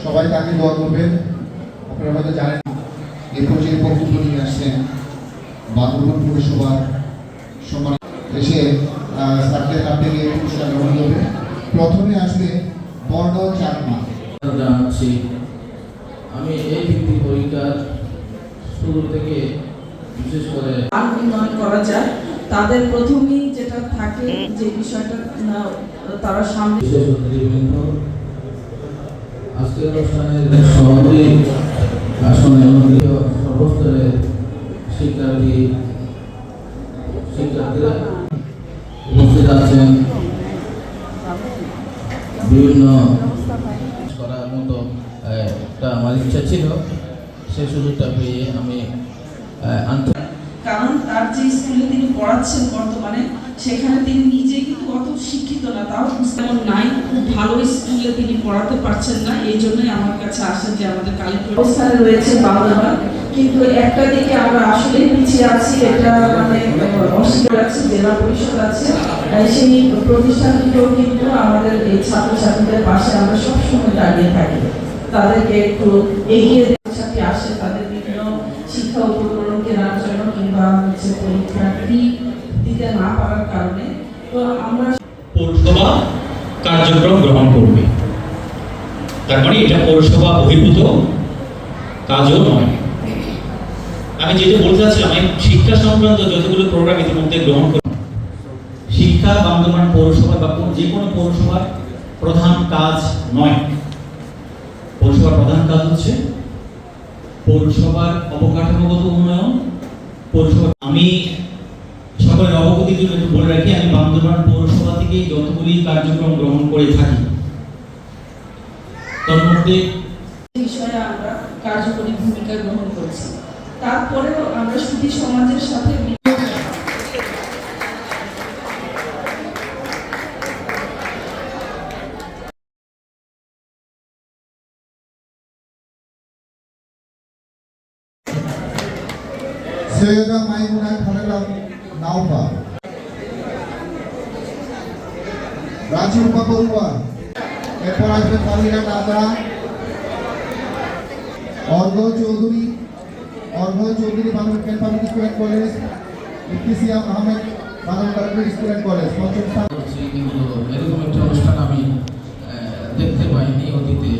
সবাই তাকে দোয়া করবেন। আপনারা হয়তো জানেন এই পর্যায়ে বক্তব্য নিয়ে আসছেন বান্দরবান পৌরসভার সম্মানিত এসে স্যারদের হাত থেকে পুরস্কার গ্রহণ করবে। প্রথমে আসবে বর্ণ চাকমা। জানাচ্ছি আমি এই ভিত্তি পরীক্ষার শুরু থেকে বিশেষ করে উন্নয়ন করা যায়, তাদের প্রথমেই যেটা থাকে যে বিষয়টা তারা সামনে বিশেষ অতিথিবৃন্দ, আজকের অনুষ্ঠানের সভাপতি আসনে সর্বস্তরের শিক্ষার্থীরা উপস্থিত আছেন। বিভিন্ন করার মতো একটা আমার ইচ্ছা ছিল, সেই সুযোগটা পেয়ে আমি কারণ তার যে স্কুলে তিনি পড়াচ্ছেন বর্তমানে, সেখানে তিনি নিজে কিন্তু অত শিক্ষিত না, তাও তেমন নাই, খুব ভালো স্কুলে তিনি পড়াতে পারছেন না। এই জন্যই আমার কাছে আসেন যে আমাদের কালীপুর অবস্থানে রয়েছে বান্দরবান, কিন্তু একটা দিকে আমরা আসলেই পিছিয়ে আছি, এটা মানে অস্বীকার আছে। জেলা পরিষদ আছে, সেই প্রতিষ্ঠানগুলো কিন্তু আমাদের এই ছাত্রছাত্রীদের পাশে আমরা সবসময় দাঁড়িয়ে থাকি, তাদেরকে একটু এগিয়ে সাথে আসে তাদের বিভিন্ন শিক্ষা উপকরণ কেনার জন্য কিংবা হচ্ছে পরীক্ষা দিতে না পারার কারণে। তো আমরা পৌরসভা কার্যক্রম গ্রহণ করবে, তার মানে এটা পৌরসভা বহির্ভূত কাজও নয়। আমি যেটা বলতে চাচ্ছিলাম, আমি শিক্ষা সংক্রান্ত যতগুলো প্রোগ্রাম ইতিমধ্যে গ্রহণ করি, শিক্ষা বান্দরবান পৌরসভা বা যে কোনো পৌরসভার প্রধান কাজ নয়। পৌরসভার প্রধান কাজ হচ্ছে পৌরসভার অবকাঠামোগত উন্নয়ন। পৌরসভা আমি সকলের অবগতির জন্য একটু বলে রাখি, আমি বান্দরবান পৌরসভা থেকে যতগুলি কার্যক্রম গ্রহণ করে থাকি তার মধ্যে বিষয়ে আমরা কার্যকরী ভূমিকা গ্রহণ করছি। তারপরেও আমরা সুধী সমাজের সাথে সৈয়দা মাইমুনা খালেদা নাওফা, রাজীব বাবুয়া, এরপর আসবে তালিকা দাদা, Argha Chowdhury Bangla public school and college, ইফতিসিয়াম Ahmed Bangla public school and college, পঞ্চম স্থান। কিন্তু এরকম একটা অনুষ্ঠান আমি দেখতে পাইনি অতীতে।